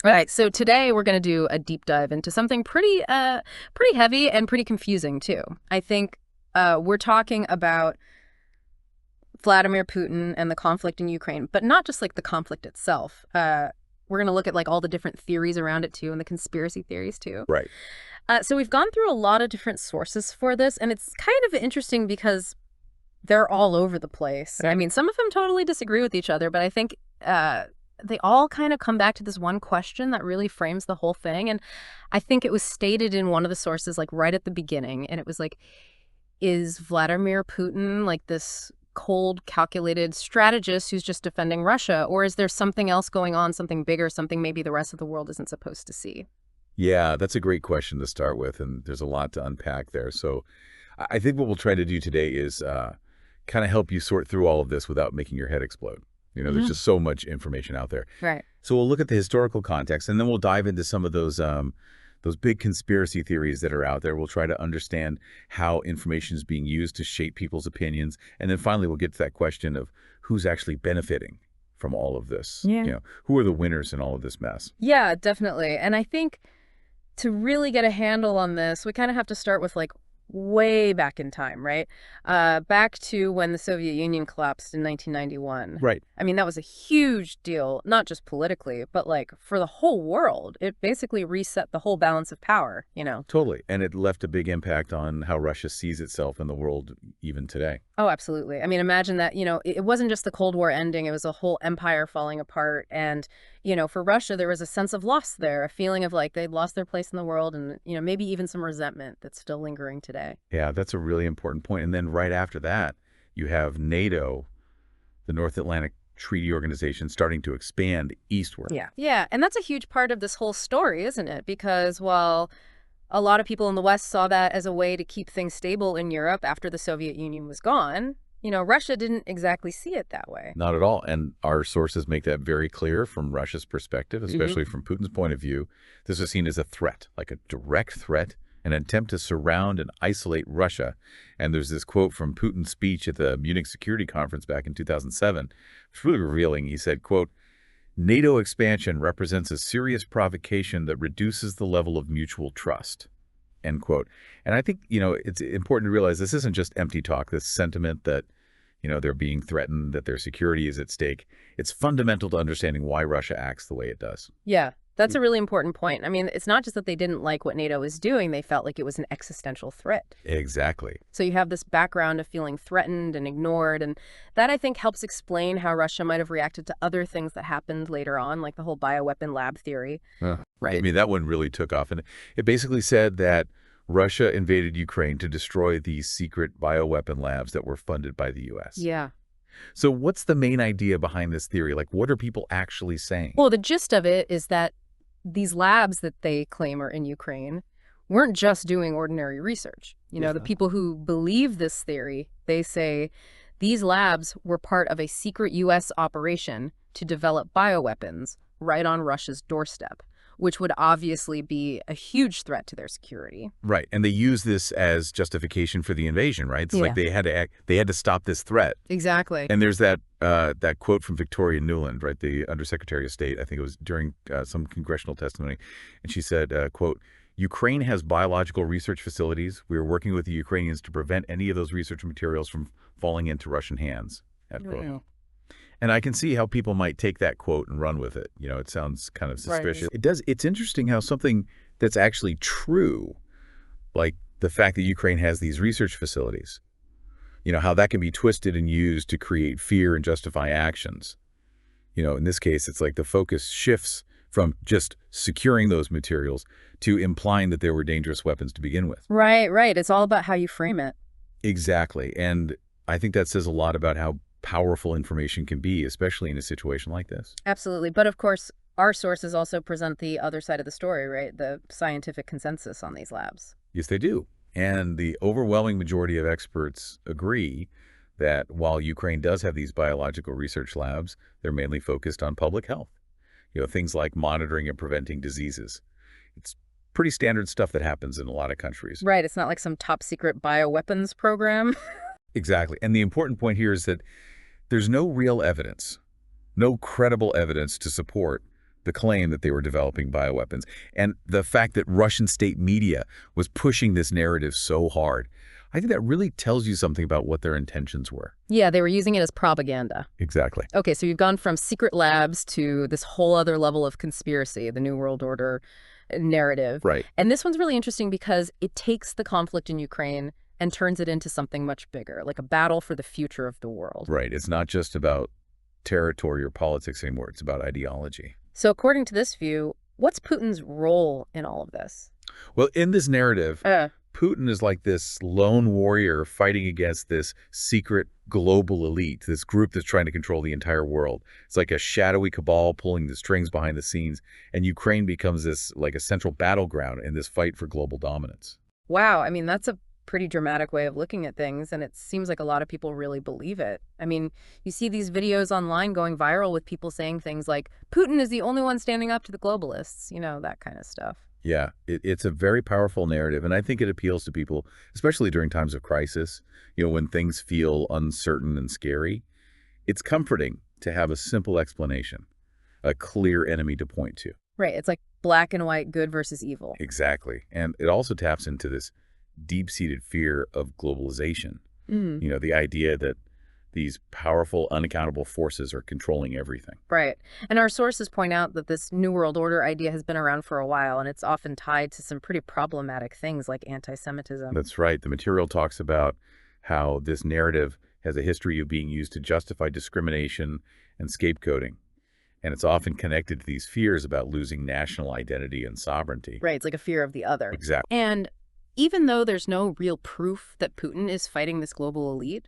Right. So today we're going to do a deep dive into something pretty heavy and pretty confusing too. I think we're talking about Vladimir Putin and the conflict in Ukraine, but not just like the conflict itself. We're going to look at like all the different theories around it too, and the conspiracy theories too. Right. So we've gone through a lot of different sources for this, and it's kind of interesting because they're all over the place. I mean, some of them totally disagree with each other, but I think they all kind of come back to this one question that really frames the whole thing. And I think it was stated in one of the sources, like right at the beginning. And it was like, is Vladimir Putin like this cold, calculated strategist who's just defending Russia? Or is there something else going on, something bigger, something maybe the rest of the world isn't supposed to see? Yeah, that's a great question to start with, and there's a lot to unpack there. So I think what we'll try to do today is kind of help you sort through all of this without making your head explode. There's just so much information out there. Right. So we'll look at the historical context, and then we'll dive into some of those big conspiracy theories that are out there. We'll try to understand how information is being used to shape people's opinions. And then finally, we'll get to that question of who's actually benefiting from all of this. Yeah. Who are the winners in all of this mess? Yeah, definitely. And I think to really get a handle on this, we kind of have to start with like way back in time, right? Back to when the Soviet Union collapsed in 1991. Right. I mean, that was a huge deal, not just politically, but like for the whole world. It basically reset the whole balance of power, Totally. And it left a big impact on how Russia sees itself in the world even today. Oh, absolutely. I mean, imagine that, it wasn't just the Cold War ending, it was a whole empire falling apart. And, for Russia, there was a sense of loss there, a feeling of like they'd lost their place in the world and, maybe even some resentment that's still lingering today. Yeah, that's a really important point. And then right after that, you have NATO, the North Atlantic Treaty Organization, starting to expand eastward. Yeah. Yeah. And that's a huge part of this whole story, isn't it? Because while a lot of people in the West saw that as a way to keep things stable in Europe after the Soviet Union was gone, Russia didn't exactly see it that way. Not at all. And our sources make that very clear from Russia's perspective, especially from Putin's point of view. This was seen as a threat, like a direct threat, an attempt to surround and isolate Russia. And there's this quote from Putin's speech at the Munich Security Conference back in 2007. It's really revealing. He said, quote, "NATO expansion represents a serious provocation that reduces the level of mutual trust," end quote. And I think, it's important to realize this isn't just empty talk, this sentiment that, they're being threatened, that their security is at stake. It's fundamental to understanding why Russia acts the way it does. Yeah, that's a really important point. I mean, it's not just that they didn't like what NATO was doing, they felt like it was an existential threat. Exactly. So you have this background of feeling threatened and ignored, and that I think helps explain how Russia might have reacted to other things that happened later on, like the whole bioweapon lab theory. Right. I mean, that one really took off. And it basically said that Russia invaded Ukraine to destroy these secret bioweapon labs that were funded by the U.S. Yeah. So what's the main idea behind this theory? Like, what are people actually saying? Well, the gist of it is that these labs that they claim are in Ukraine weren't just doing ordinary research. The people who believe this theory, they say these labs were part of a secret U.S. operation to develop bioweapons right on Russia's doorstep, which would obviously be a huge threat to their security. Right. And they use this as justification for the invasion, right? It's like they had to stop this threat. Exactly. And there's that quote from Victoria Nuland, right, the Undersecretary of State. I think it was during some congressional testimony. And she said, quote, "Ukraine has biological research facilities. We are working with the Ukrainians to prevent any of those research materials from falling into Russian hands." End quote. And I can see how people might take that quote and run with it. It sounds kind of suspicious. Right. It's interesting how something that's actually true, like the fact that Ukraine has these research facilities, how that can be twisted and used to create fear and justify actions. In this case, it's like the focus shifts from just securing those materials to implying that there were dangerous weapons to begin with. Right, right. It's all about how you frame it. Exactly. And I think that says a lot about how powerful information can be, especially in a situation like this. Absolutely. But of course, our sources also present the other side of the story, right? The scientific consensus on these labs. Yes, they do. And the overwhelming majority of experts agree that while Ukraine does have these biological research labs, they're mainly focused on public health. Things like monitoring and preventing diseases. It's pretty standard stuff that happens in a lot of countries. Right. It's not like some top secret bioweapons program. Exactly. And the important point here is that there's no real evidence, no credible evidence to support the claim that they were developing bioweapons, and the fact that Russian state media was pushing this narrative so hard. I think that really tells you something about what their intentions were. Yeah, they were using it as propaganda. Exactly. Okay, so you've gone from secret labs to this whole other level of conspiracy, the New World Order narrative. Right. And this one's really interesting because it takes the conflict in Ukraine and turns it into something much bigger, like a battle for the future of the world. Right. It's not just about territory or politics anymore. It's about ideology. So according to this view, what's Putin's role in all of this? Well, in this narrative, Putin is like this lone warrior fighting against this secret global elite, this group that's trying to control the entire world. It's like a shadowy cabal pulling the strings behind the scenes, and Ukraine becomes this like a central battleground in this fight for global dominance. Wow, I mean, that's a pretty dramatic way of looking at things, and it seems like a lot of people really believe it. I mean, you see these videos online going viral with people saying things like, Putin is the only one standing up to the globalists, you know, that kind of stuff. Yeah, it's a very powerful narrative, and I think it appeals to people, especially during times of crisis, when things feel uncertain and scary. It's comforting to have a simple explanation, a clear enemy to point to. Right, it's like black and white, good versus evil. Exactly, and it also taps into this deep-seated fear of globalization. The idea that these powerful, unaccountable forces are controlling everything. Right. And our sources point out that this New World Order idea has been around for a while, and it's often tied to some pretty problematic things like anti-Semitism. That's right. The material talks about how this narrative has a history of being used to justify discrimination and scapegoating. And it's often connected to these fears about losing national identity and sovereignty. Right. It's like a fear of the other. Exactly. And even though there's no real proof that Putin is fighting this global elite,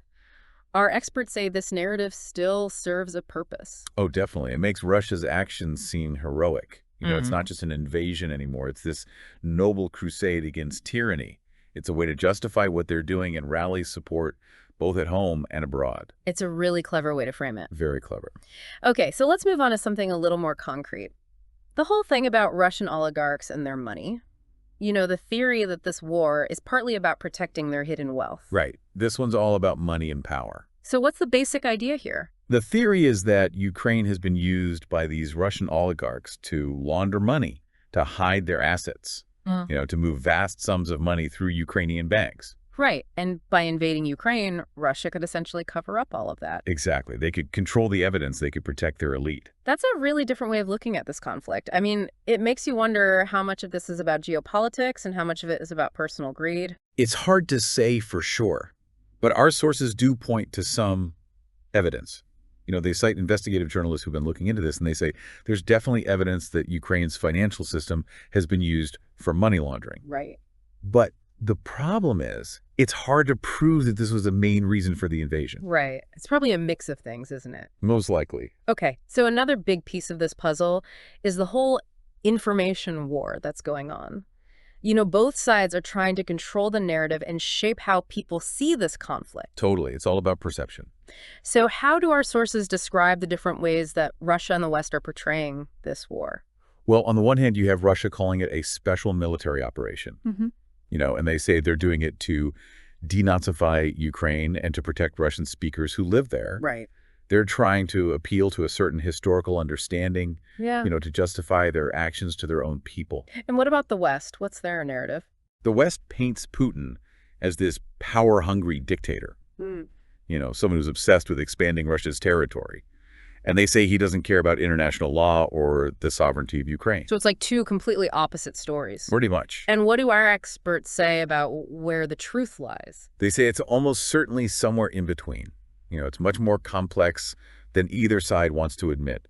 our experts say this narrative still serves a purpose. Oh, definitely. It makes Russia's actions seem heroic. It's not just an invasion anymore. It's this noble crusade against tyranny. It's a way to justify what they're doing and rally support both at home and abroad. It's a really clever way to frame it. Very clever. Okay, so let's move on to something a little more concrete. The whole thing about Russian oligarchs and their money. The theory that this war is partly about protecting their hidden wealth. Right. This one's all about money and power. So what's the basic idea here? The theory is that Ukraine has been used by these Russian oligarchs to launder money, to hide their assets, to move vast sums of money through Ukrainian banks. Right. And by invading Ukraine, Russia could essentially cover up all of that. Exactly. They could control the evidence. They could protect their elite. That's a really different way of looking at this conflict. I mean, it makes you wonder how much of this is about geopolitics and how much of it is about personal greed. It's hard to say for sure, but our sources do point to some evidence. They cite investigative journalists who've been looking into this, and they say there's definitely evidence that Ukraine's financial system has been used for money laundering. Right. But the problem is, it's hard to prove that this was the main reason for the invasion. Right. It's probably a mix of things, isn't it? Most likely. Okay, so another big piece of this puzzle is the whole information war that's going on. Both sides are trying to control the narrative and shape how people see this conflict. Totally. It's all about perception. So how do our sources describe the different ways that Russia and the West are portraying this war? Well, on the one hand, you have Russia calling it a special military operation. And they say they're doing it to denazify Ukraine and to protect Russian speakers who live there. Right. They're trying to appeal to a certain historical understanding, to justify their actions to their own people. And what about the West? What's their narrative? The West paints Putin as this power-hungry dictator, someone who's obsessed with expanding Russia's territory. And they say he doesn't care about international law or the sovereignty of Ukraine. So it's like two completely opposite stories. Pretty much. And what do our experts say about where the truth lies? They say it's almost certainly somewhere in between. It's much more complex than either side wants to admit.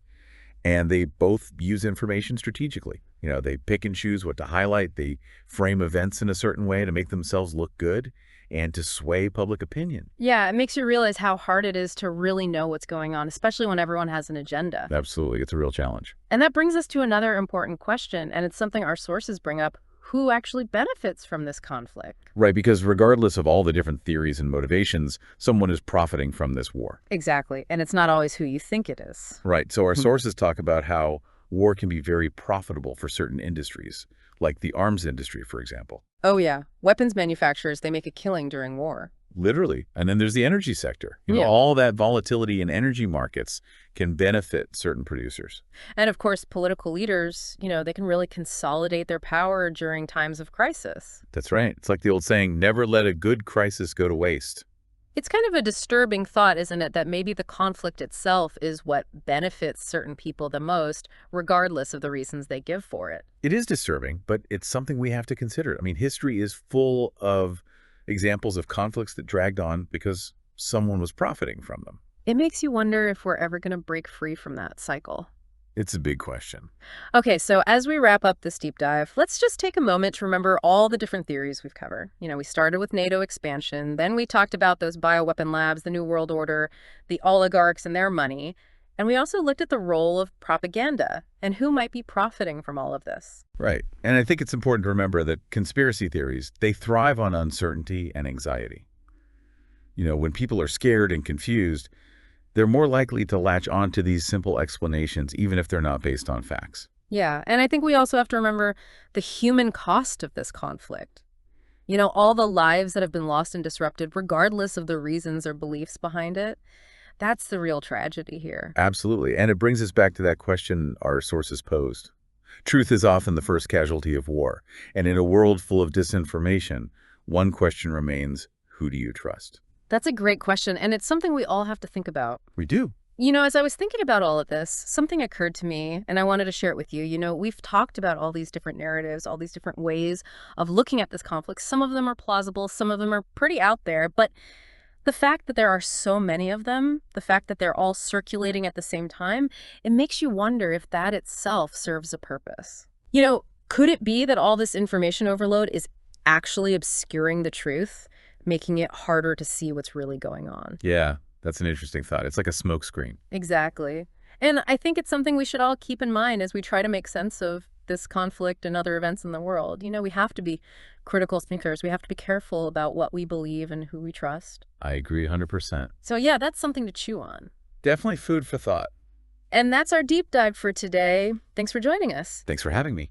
And they both use information strategically. They pick and choose what to highlight. They frame events in a certain way to make themselves look good and to sway public opinion. Yeah, it makes you realize how hard it is to really know what's going on, especially when everyone has an agenda. Absolutely. It's a real challenge. And that brings us to another important question, and it's something our sources bring up. Who actually benefits from this conflict? Right, because regardless of all the different theories and motivations, someone is profiting from this war. Exactly, and it's not always who you think it is. Right, so our sources talk about how war can be very profitable for certain industries, like the arms industry, for example. Oh yeah, weapons manufacturers, they make a killing during war. Literally. And then there's the energy sector. Yeah. All that volatility in energy markets can benefit certain producers. And of course, political leaders, they can really consolidate their power during times of crisis. That's right. It's like the old saying, never let a good crisis go to waste. It's kind of a disturbing thought, isn't it, that maybe the conflict itself is what benefits certain people the most, regardless of the reasons they give for it. It is disturbing, but it's something we have to consider. I mean, history is full of examples of conflicts that dragged on because someone was profiting from them. It makes you wonder if we're ever going to break free from that cycle. It's a big question. Okay, so as we wrap up this deep dive, let's just take a moment to remember all the different theories we've covered. We started with NATO expansion, then we talked about those bioweapon labs, the New World Order, the oligarchs and their money, and we also looked at the role of propaganda and who might be profiting from all of this. Right. And I think it's important to remember that conspiracy theories, they thrive on uncertainty and anxiety. When people are scared and confused, they're more likely to latch on to these simple explanations, even if they're not based on facts. Yeah, and I think we also have to remember the human cost of this conflict. All the lives that have been lost and disrupted, regardless of the reasons or beliefs behind it. That's the real tragedy here. Absolutely. And it brings us back to that question our sources posed. Truth is often the first casualty of war. And in a world full of disinformation, one question remains, who do you trust? That's a great question, and it's something we all have to think about. We do. As I was thinking about all of this, something occurred to me, and I wanted to share it with you. We've talked about all these different narratives, all these different ways of looking at this conflict. Some of them are plausible, some of them are pretty out there, but the fact that there are so many of them, the fact that they're all circulating at the same time, it makes you wonder if that itself serves a purpose. Could it be that all this information overload is actually obscuring the truth, making it harder to see what's really going on? Yeah, that's an interesting thought. It's like a smokescreen. Exactly. And I think it's something we should all keep in mind as we try to make sense of this conflict and other events in the world. We have to be critical thinkers. We have to be careful about what we believe and who we trust. I agree 100%. So yeah, that's something to chew on. Definitely food for thought. And that's our deep dive for today. Thanks for joining us. Thanks for having me.